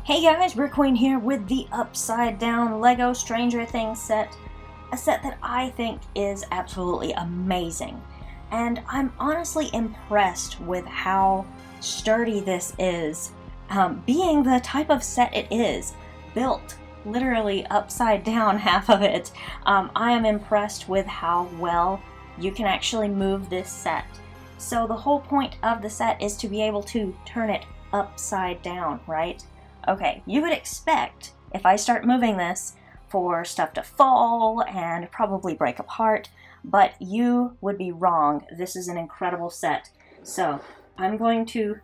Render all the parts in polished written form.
Hey guys, BrickQueen here with the Upside Down Lego Stranger Things set. A set that I think is absolutely amazing. And I'm honestly impressed with how sturdy this is, being the type of set it is, built literally upside down half of it. I am impressed with how well you can actually move this set. So the whole point of the set is to be able to turn it upside down, right? Okay, you would expect, if I start moving this, for stuff to fall and probably break apart, but you would be wrong. This is an incredible set. So I'm going to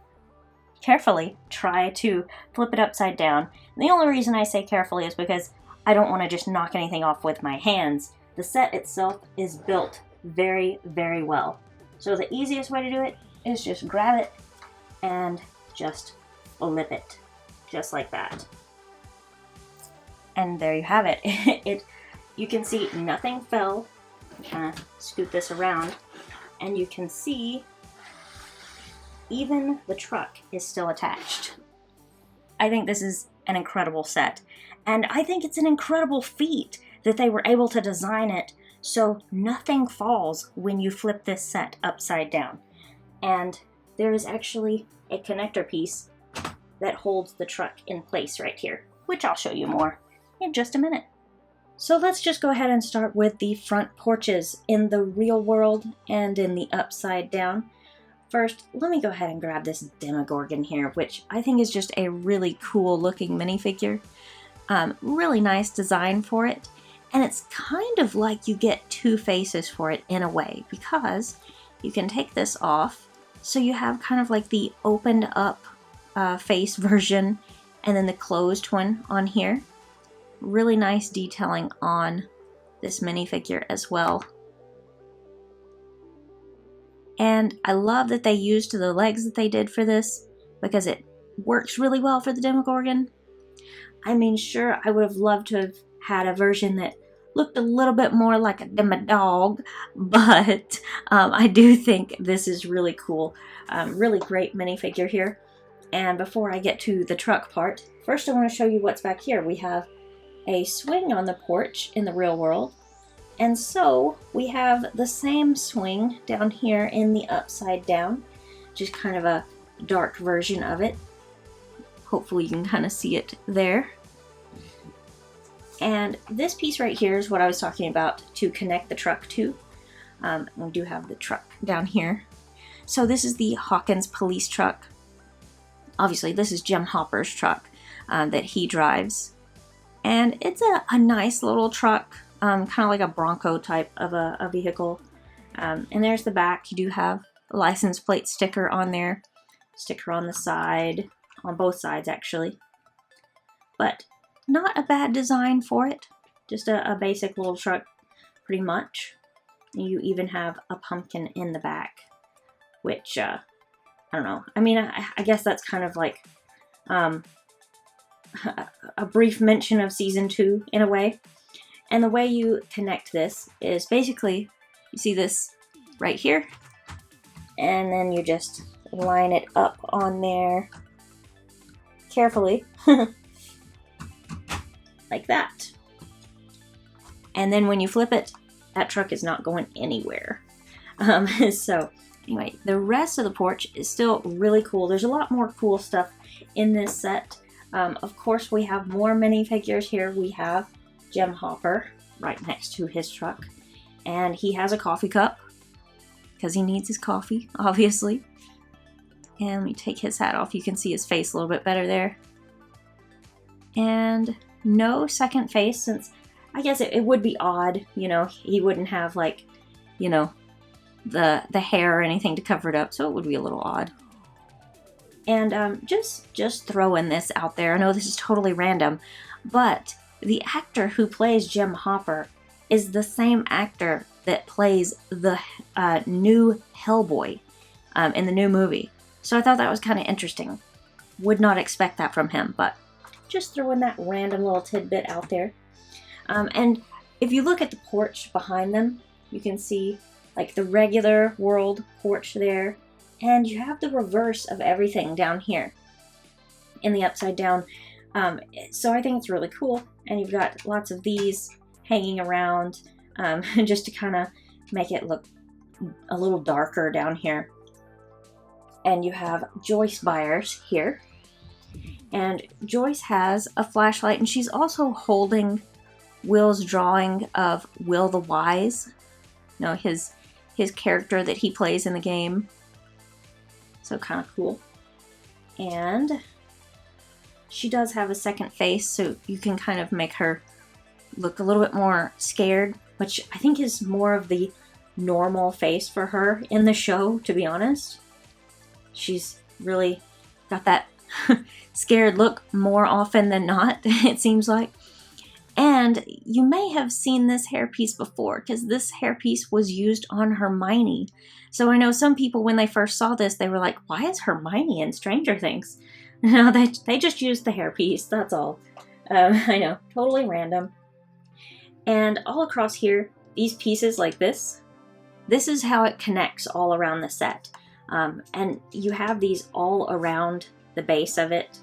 carefully try to flip it upside down. And the only reason I say carefully is because I don't want to just knock anything off with my hands. The set itself is built very, very well. So the easiest way to do it is just grab it and just flip it. Just like that. And there you have it. You can see nothing fell. Kind of scoot this around, and you can see even the truck is still attached. I think this is an incredible set, and I think it's an incredible feat that they were able to design it so nothing falls when you flip this set upside down. And there is actually a connector piece that holds the truck in place right here, which I'll show you more in just a minute. So let's just go ahead and start with the front porches in the real world and in the upside down. First, let me go ahead and grab this Demogorgon here, which I think is just a really cool looking minifigure. Really nice design for it, and it's kind of like you get two faces for it in a way, because you can take this off, so you have kind of like the opened up face version and then the closed one on here. Really nice detailing on this minifigure as well. And I love that they used the legs that they did for this, because it works really well for the Demogorgon. I mean, sure, I would have loved to have had a version that looked a little bit more like a Demodog, but I do think this is really cool. Really great minifigure here. And before I get to the truck part, first I want to show you what's back here. We have a swing on the porch in the real world. And so we have the same swing down here in the upside down, just kind of a dark version of it. Hopefully you can kind of see it there. And this piece right here is what I was talking about to connect the truck to. We do have the truck down here. So this is the Hawkins police truck. Obviously, this is Jim Hopper's truck that he drives. And it's a nice little truck, kind of like a Bronco type of a vehicle. And there's the back. You do have a license plate sticker on there. Sticker on the side, on both sides actually. But not a bad design for it. Just a basic little truck, pretty much. And you even have a pumpkin in the back, which I don't know. I mean, I guess that's kind of like a brief mention of season 2 in a way. And the way you connect this is basically, you see this right here, and then you just line it up on there carefully, like that. And then when you flip it, that truck is not going anywhere. So anyway, the rest of the porch is still really cool. There's a lot more cool stuff in this set. Of course, we have more minifigures here. We have Jim Hopper right next to his truck. And he has a coffee cup, because he needs his coffee, obviously. And let me take his hat off. You can see his face a little bit better there. And no second face, since I guess it would be odd, you know, he wouldn't have, like, you know, the hair or anything to cover it up, so it would be a little odd. And just throwing this out there, I know this is totally random, but the actor who plays Jim Hopper is the same actor that plays the new Hellboy in the new movie. So I thought that was kind of interesting. Would not expect that from him, but just throwing that random little tidbit out there. And if you look at the porch behind them, you can see like the regular world porch there, and you have the reverse of everything down here in the upside down. So I think it's really cool. And you've got lots of these hanging around just to kind of make it look a little darker down here. And you have Joyce Byers here. And Joyce has a flashlight, and she's also holding Will's drawing of Will the Wise. You know, his character that he plays in the game. So kind of cool. And she does have a second face, so you can kind of make her look a little bit more scared, which I think is more of the normal face for her in the show, to be honest. She's really got that scared look more often than not, it seems like. And you may have seen this hairpiece before, because this hairpiece was used on Hermione. So I know some people, when they first saw this, they were like, why is Hermione in Stranger Things? No, they just used the hairpiece, that's all. I know, totally random. And all across here, these pieces like this is how it connects all around the set. And you have these all around the base of it.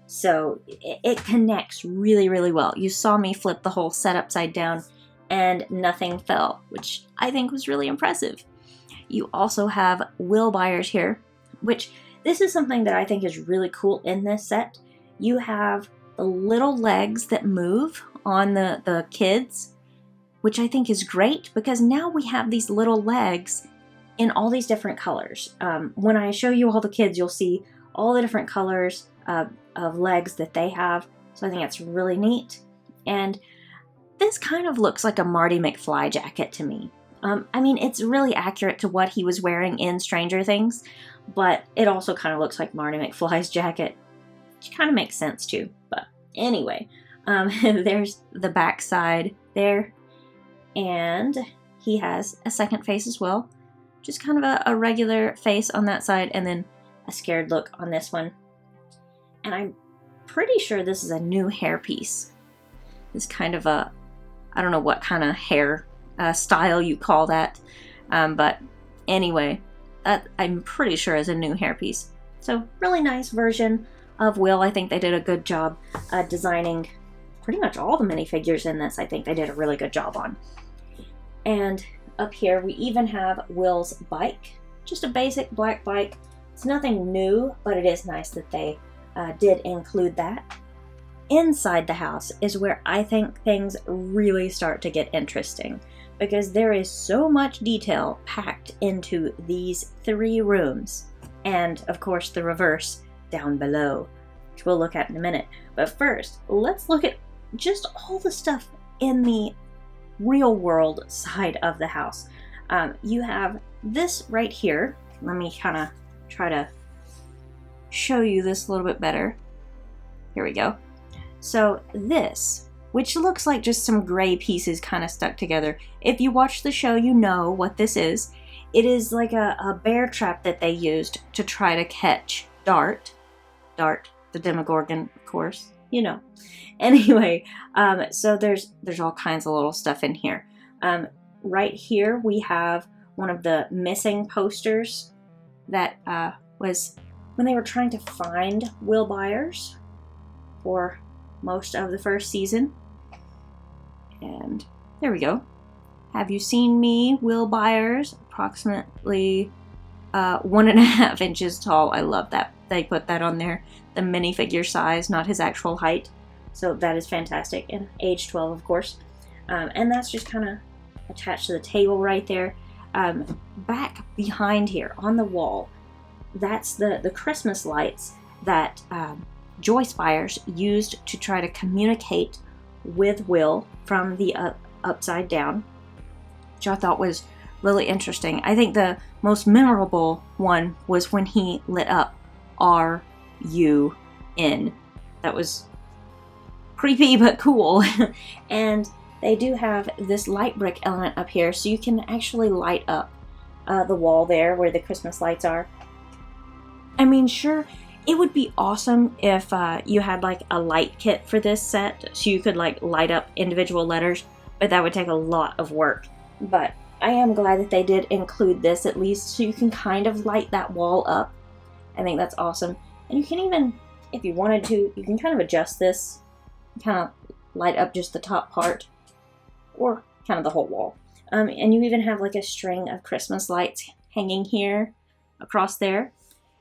So it connects really, really well. You saw me flip the whole set upside down and nothing fell, which I think was really impressive. You also have Will Byers here, which this is something that I think is really cool in this set. You have the little legs that move on the kids, which I think is great because now we have these little legs in all these different colors. When I show you all the kids, you'll see all the different colors of legs that they have. So I think that's really neat. And this kind of looks like a Marty McFly jacket to me. I mean, it's really accurate to what he was wearing in Stranger Things, but it also kind of looks like Marty McFly's jacket, which kind of makes sense too. But anyway, there's the back side there, and he has a second face as well. Just kind of a regular face on that side, and then a scared look on this one. And I'm pretty sure this is a new hairpiece. It's kind of a, I don't know what kind of hair style you call that. But anyway, that I'm pretty sure is a new hairpiece. So really nice version of Will. I think they did a good job designing pretty much all the minifigures in this. I think they did a really good job on. And up here we even have Will's bike. Just a basic black bike. It's nothing new, but it is nice that they did include that. Inside the house is where I think things really start to get interesting, because there is so much detail packed into these 3 rooms, and of course the reverse down below, which we'll look at in a minute. But first, let's look at just all the stuff in the real world side of the house. You have this right here. Let me kind of try to show you this a little bit better. Here we go. So this, which looks like just some gray pieces kind of stuck together. If you watch the show, you know what this is. It is like a bear trap that they used to try to catch Dart, the Demogorgon, of course, you know. Anyway, so there's all kinds of little stuff in here. Right here we have one of the missing posters that was when they were trying to find Will Byers for most of the first season. And there we go. Have you seen me, Will Byers? Approximately 1.5 inches tall. I love that. They put that on there. The minifigure size, not his actual height. So that is fantastic. And age 12, of course. And that's just kind of attached to the table right there. Back behind here on the wall, that's the Christmas lights that Joyce Byers used to try to communicate with Will from the upside down, which I thought was really interesting. I think the most memorable one was when he lit up R-U-N. That was creepy but cool. And they do have this light brick element up here, so you can actually light up the wall there where the Christmas lights are. I mean, sure, it would be awesome if you had like a light kit for this set, so you could like light up individual letters, but that would take a lot of work. But I am glad that they did include this at least, so you can kind of light that wall up. I think that's awesome. And you can even, if you wanted to, you can kind of adjust this, kind of light up just the top part, or kind of the whole wall. And you even have like a string of Christmas lights hanging here across there.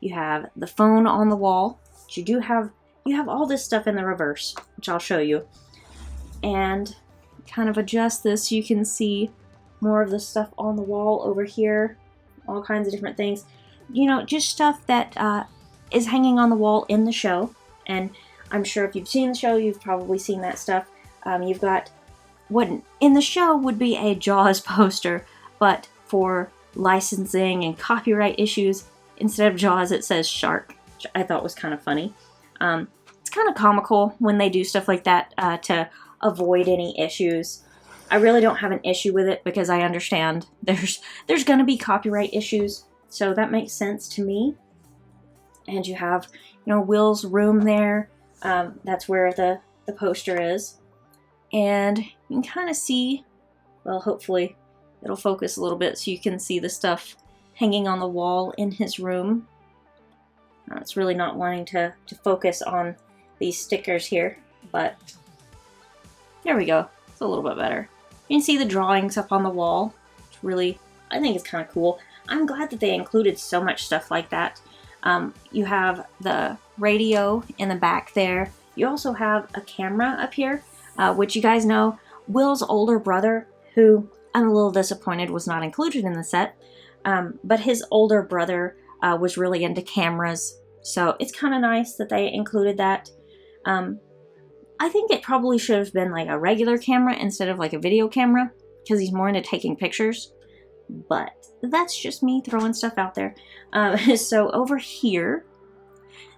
You have the phone on the wall. But you have all this stuff in the reverse, which I'll show you. And kind of adjust this, you can see more of the stuff on the wall over here. All kinds of different things. You know, just stuff that is hanging on the wall in the show. And I'm sure if you've seen the show, you've probably seen that stuff. You've got what in the show would be a Jaws poster, but for licensing and copyright issues, instead of Jaws, it says shark, which I thought was kind of funny. It's kind of comical when they do stuff like that to avoid any issues. I really don't have an issue with it because I understand there's going to be copyright issues, so that makes sense to me. And you have, you know, Will's room there. That's where the poster is. And you can kind of see, well, hopefully it'll focus a little bit so you can see the stuff hanging on the wall in his room. It's really not wanting to focus on these stickers here, but there we go. It's a little bit better. You can see the drawings up on the wall. It's really, I think it's kind of cool. I'm glad that they included so much stuff like that. You have the radio in the back there. You also have a camera up here, which you guys know, Will's older brother, who I'm a little disappointed was not included in the set, but his older brother was really into cameras, so it's kind of nice that they included that. I think it probably should have been like a regular camera instead of like a video camera, because he's more into taking pictures, but that's just me throwing stuff out there. So over here,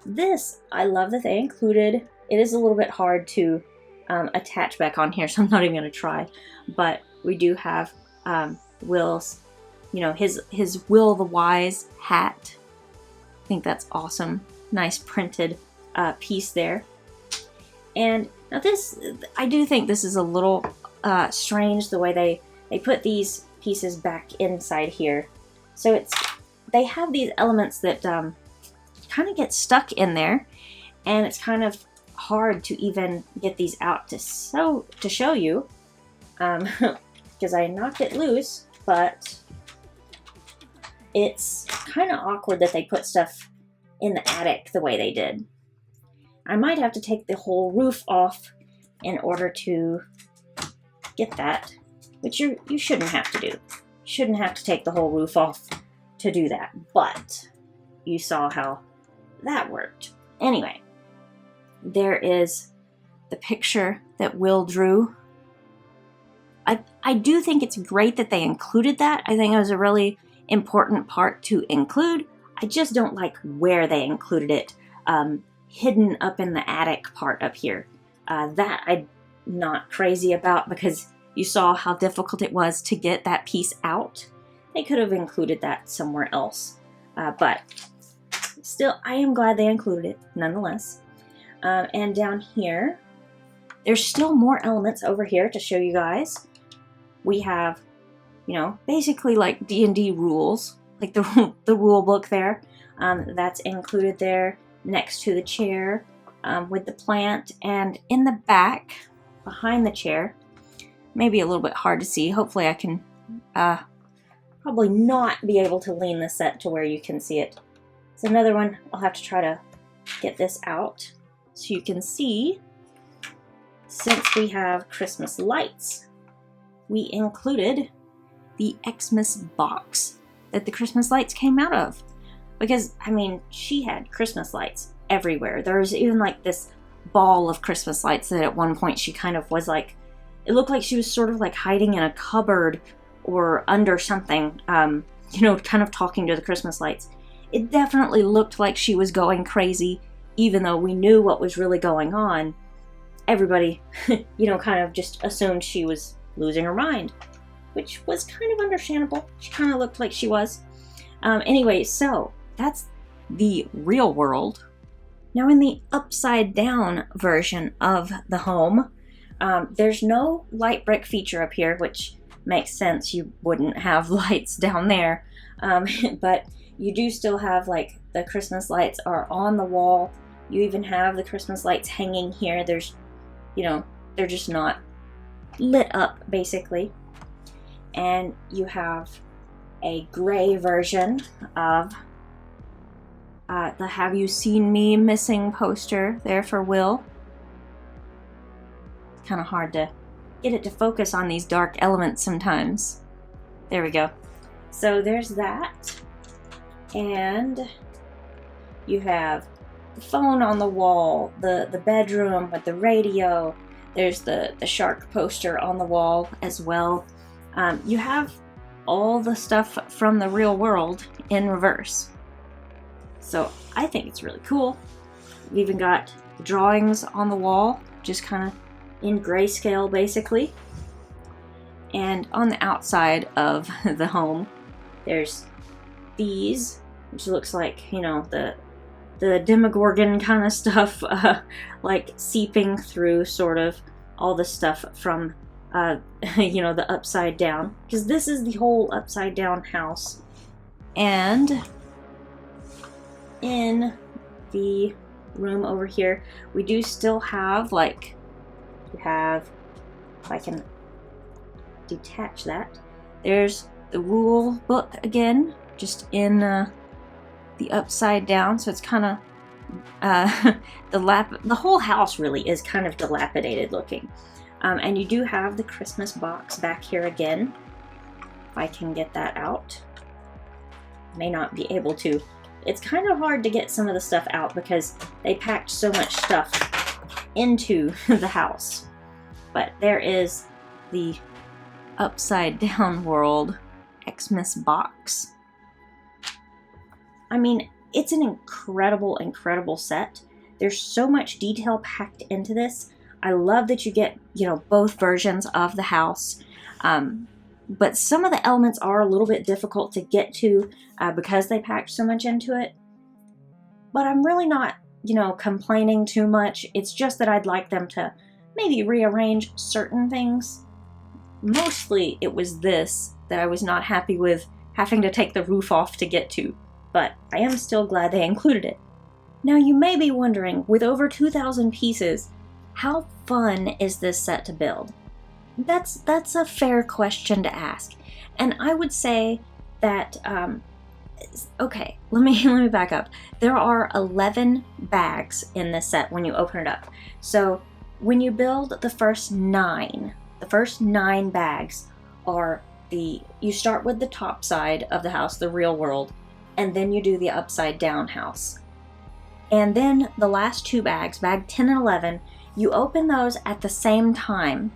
this, I love that they included. It is a little bit hard to attach back on here, so I'm not even going to try, but we do have Will's, you know, his Will the Wise hat. I think that's awesome. Nice printed piece there. And now this, I do think this is a little strange the way they put these pieces back inside here. So they have these elements that kind of get stuck in there, and it's kind of hard to even get these out to show you, because I knocked it loose, but it's kind of awkward that they put stuff in the attic the way they did. I might have to take the whole roof off in order to get that, which you shouldn't have to do. You shouldn't have to take the whole roof off to do that, but you saw how that worked. Anyway, there is the picture that Will drew. I do think it's great that they included that. I think it was a really important part to include. I just don't like where they included it. Hidden up in the attic part up here. That I'm not crazy about, because you saw how difficult it was to get that piece out. They could have included that somewhere else. But still, I am glad they included it nonetheless. And down here, there's still more elements over here to show you guys. We have, you know, basically like D&D rules, like the rule book there. That's included there next to the chair with the plant, and in the back behind the chair, maybe a little bit hard to see. Hopefully I can probably not be able to lean the set to where you can see it. It's another one. I'll have to try to get this out so you can see. Since we have Christmas lights, we included the Xmas box that the Christmas lights came out of. Because, I mean, she had Christmas lights everywhere. There was even like this ball of Christmas lights that at one point she kind of was like, it looked like she was sort of like hiding in a cupboard or under something, you know, kind of talking to the Christmas lights. It definitely looked like she was going crazy, even though we knew what was really going on. Everybody, you know, kind of just assumed she was losing her mind, which was kind of understandable. She kind of looked like she was. Anyway, so that's the real world. Now in the upside down version of the home, there's no light brick feature up here, which makes sense. You wouldn't have lights down there. But you do still have like the Christmas lights are on the wall You even have the Christmas lights hanging here. There's, you know, they're just not lit up, basically. And you have a gray version of the Have You Seen Me Missing poster there for Will. It's kind of hard to get it to focus on these dark elements sometimes. There we go. So there's that. And you have the phone on the wall, the bedroom with the radio. There's the shark poster on the wall as well. You have all the stuff from the real world in reverse. So I think it's really cool. We've even got drawings on the wall, just kind of in grayscale basically. And on the outside of the home, there's these, which looks like, you know, the Demogorgon kind of stuff, like seeping through sort of all the stuff from, you know, the upside down. Because this is the whole upside down house. And in the room over here, we do still have, like, you have, if I can detach that, there's the rule book again, just in the upside down, so it's kind of the whole house really is kind of dilapidated looking. And you do have the Christmas box back here again. If I can get that out. May not be able to. It's kind of hard to get some of the stuff out because they packed so much stuff into the house. But there is the upside down world Xmas box. I mean, it's an incredible set. There's so much detail packed into this. I love that you get, you know, both versions of the house. But some of the elements are a little bit difficult to get to because they packed so much into it. But I'm really not, you know, complaining too much. It's just that I'd like them to maybe rearrange certain things. Mostly it was this that I was not happy with having to take the roof off to get to. But I am still glad they included it. Now you may be wondering, with over 2,000 pieces, how fun is this set to build? That's a fair question to ask. And I would say that, okay, let me back up. There are 11 bags in this set when you open it up. So when you build the first 9 bags are you start with the top side of the house, the real world, and then you do the upside down house. And then the last 2 bags, bag 10 and 11, you open those at the same time.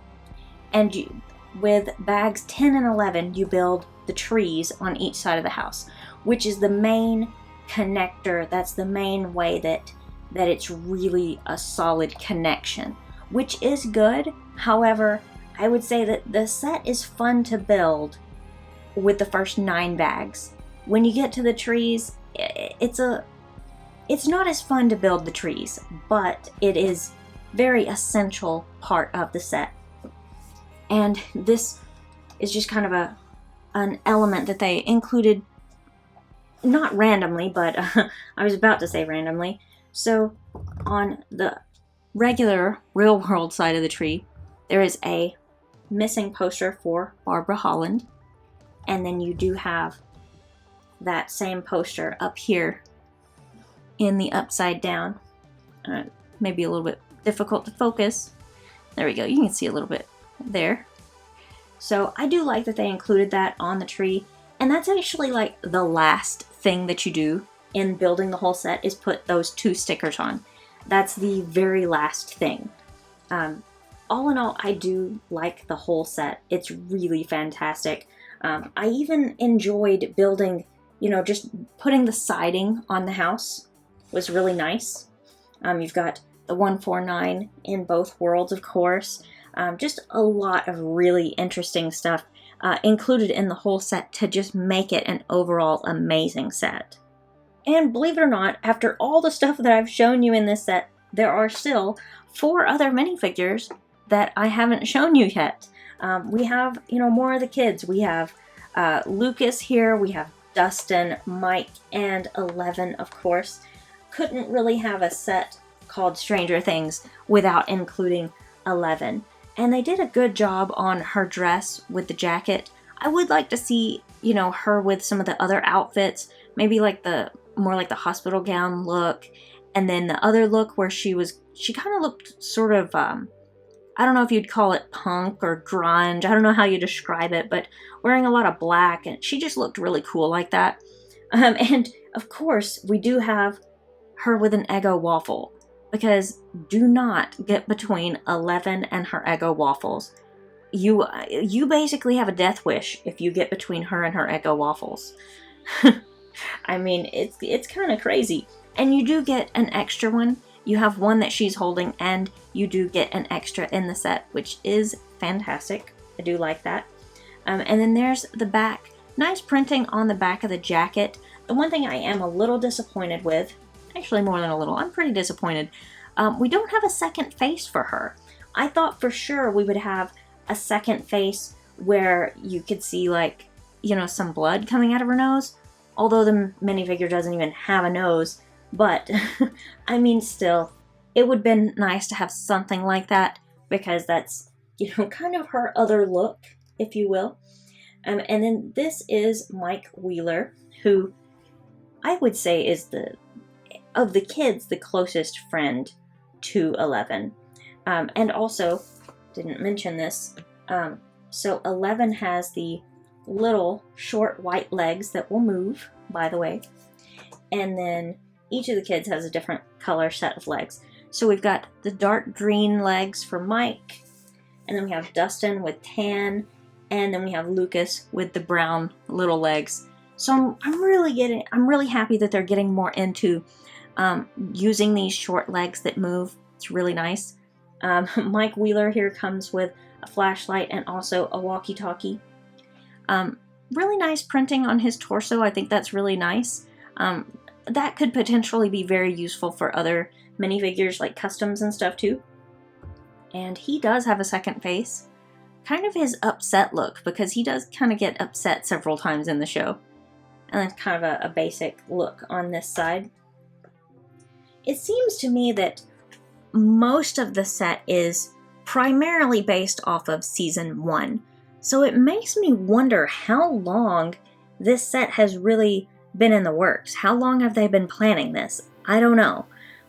And with bags 10 and 11, you build the trees on each side of the house, which is the main connector. That's the main way that it's really a solid connection, which is good. However, I would say that the set is fun to build with the first 9 bags. When you get to the trees, it's not as fun to build the trees, but it is very essential part of the set. And this is just kind of an element that they included, not randomly, but I was about to say randomly. So on the regular real world side of the tree, there is a missing poster for Barbara Holland. And then you do have that same poster up here in the upside down. Maybe a little bit difficult to focus. There we go. You can see a little bit there. So I do like that they included that on the tree. And that's actually like the last thing that you do in building the whole set is put those 2 stickers on. That's the very last thing. All in all, I do like the whole set. It's really fantastic. I even enjoyed building, you know, just putting the siding on the house was really nice. You've got the 149 in both worlds, of course. Just a lot of really interesting stuff included in the whole set to just make it an overall amazing set. And believe it or not, after all the stuff that I've shown you in this set, there are still 4 other minifigures that I haven't shown you yet. We have, you know, more of the kids. We have Lucas here, we have Dustin, Mike, and 11, of course. couldn't really have a set called Stranger Things without including 11. And they did a good job on her dress with the jacket. I would like to see, you know, her with some of the other outfits, maybe like more like the hospital gown look, and then the other look where she kind of looked sort of, I don't know if you'd call it punk or grunge, I don't know how you describe it, but wearing a lot of black, and she just looked really cool like that. And of course, we do have her with an Eggo waffle, because do not get between 11 and her Eggo waffles. You basically have a death wish if you get between her and her Eggo waffles. I mean, it's kind of crazy. And you do get an extra one. You have one that she's holding, and you do get an extra in the set, which is fantastic. I do like that. And then there's the back. Nice printing on the back of the jacket. The one thing I am a little disappointed with, actually more than a little, I'm pretty disappointed. We don't have a second face for her. I thought for sure we would have a second face where you could see, like, you know, some blood coming out of her nose. Although the minifigure doesn't even have a nose. But, I mean, still, it would have been nice to have something like that, because that's, you know, kind of her other look, if you will. And then this is Mike Wheeler, who I would say is of the kids, the closest friend to 11. And also, didn't mention this, so 11 has the little short white legs that will move, by the way. And then each of the kids has a different color set of legs. So we've got the dark green legs for Mike, and then we have Dustin with tan, and then we have Lucas with the brown little legs. So I'm really happy that they're getting more into using these short legs that move. It's really nice. Mike Wheeler here comes with a flashlight and also a walkie-talkie. Really nice printing on his torso. I think that's really nice. That could potentially be very useful for other minifigures, like customs and stuff too. And he does have a second face. Kind of his upset look, because he does kind of get upset several times in the show. And it's kind of a basic look on this side. It seems to me that most of the set is primarily based off of season 1. So it makes me wonder how long this set has really been in the works. How long have they been planning this? I don't know.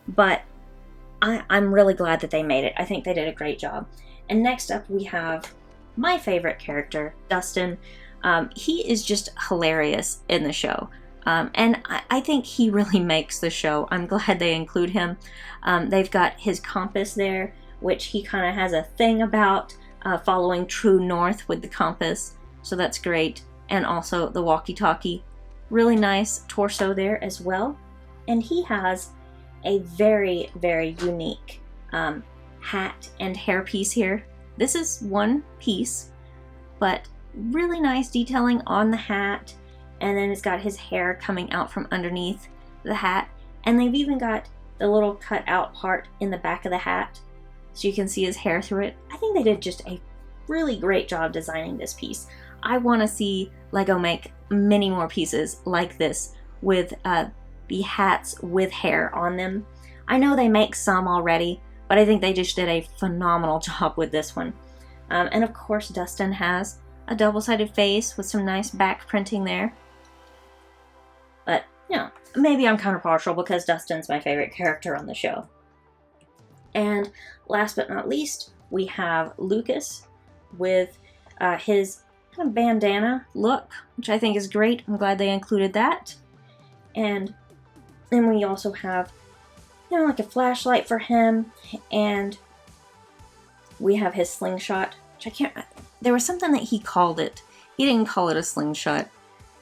But I'm really glad that they made it. I think they did a great job. And next up we have my favorite character, Dustin. He is just hilarious in the show. And I think he really makes the show. I'm glad they include him. They've got his compass there, which he kind of has a thing about following true north with the compass. So that's great. And also the walkie-talkie. Really nice torso there as well. And he has a very, very unique hat and hairpiece here. This is one piece, but really nice detailing on the hat. And then it's got his hair coming out from underneath the hat. And they've even got the little cut out part in the back of the hat, so you can see his hair through it. I think they did just a really great job designing this piece. I want to see LEGO make many more pieces like this with the hats with hair on them. I know they make some already, but I think they just did a phenomenal job with this one. And of course, Dustin has a double-sided face with some nice back printing there. But, you know, maybe I'm kind of partial because Dustin's my favorite character on the show. And last but not least, we have Lucas with his kind of bandana look, which I think is great. I'm glad they included that. And then we also have, you know, like a flashlight for him, and we have his slingshot, which I can't, there was something that he called it. He didn't call it a slingshot.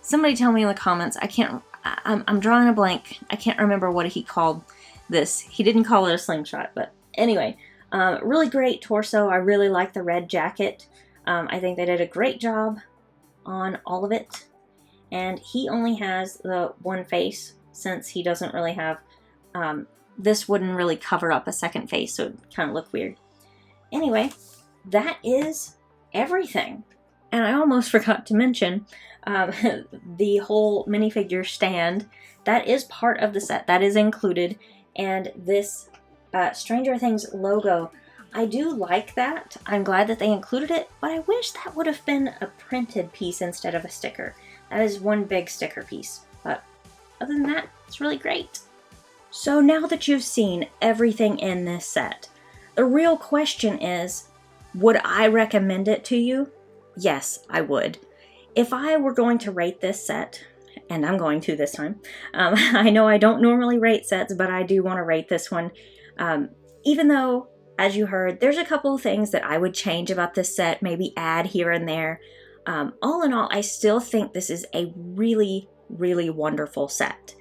Somebody tell me in the comments. I'm drawing a blank. I can't remember what he called this. He didn't call it a slingshot, but anyway, really great torso. I really like the red jacket. I think they did a great job on all of it. And he only has the one face, since he doesn't really have, this wouldn't really cover up a second face, so it would kind of look weird. Anyway, that is everything. And I almost forgot to mention the whole minifigure stand. That is part of the set. That is included. And this Stranger Things logo, I do like that. I'm glad that they included it, but I wish that would have been a printed piece instead of a sticker. That is one big sticker piece. But other than that, it's really great. So now that you've seen everything in this set, the real question is, would I recommend it to you? Yes, I would. If I were going to rate this set, and I'm going to this time, I know I don't normally rate sets, but I do want to rate this one. Even though, as you heard, there's a couple of things that I would change about this set, maybe add here and there. All in all, I still think this is a really, really wonderful set.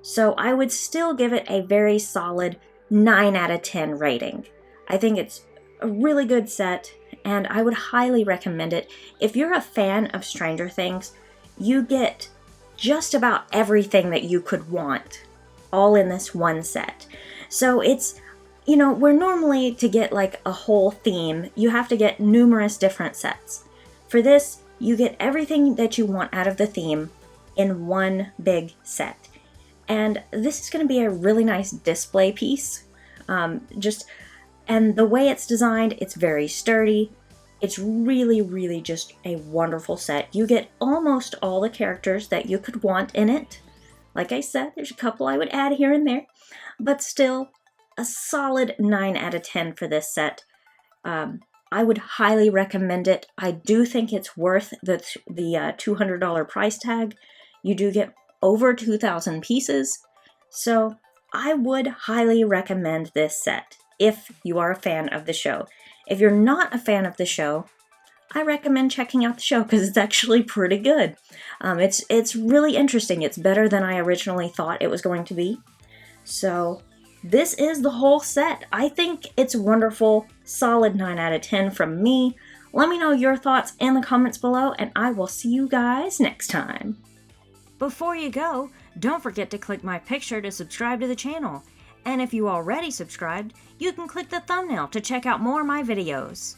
So I would still give it a very solid 9 out of 10 rating. I think it's a really good set, and I would highly recommend it. If you're a fan of Stranger Things, you get just about everything that you could want, all in this one set. So it's, you know, where normally to get like a whole theme, you have to get numerous different sets. For this, you get everything that you want out of the theme in one big set. And this is going to be a really nice display piece. And the way it's designed, it's very sturdy. It's really, really just a wonderful set. You get almost all the characters that you could want in it. Like I said, there's a couple I would add here and there, but still a solid 9 out of 10 for this set. I would highly recommend it. I do think it's worth the $200 price tag. You do get over 2,000 pieces, so I would highly recommend this set if you are a fan of the show. If you're not a fan of the show, I recommend checking out the show because it's actually pretty good. It's really interesting. It's better than I originally thought it was going to be. So this is the whole set. I think it's wonderful. Solid 9 out of 10 from me. Let me know your thoughts in the comments below, and I will see you guys next time. Before you go, don't forget to click my picture to subscribe to the channel. And if you already subscribed, you can click the thumbnail to check out more of my videos.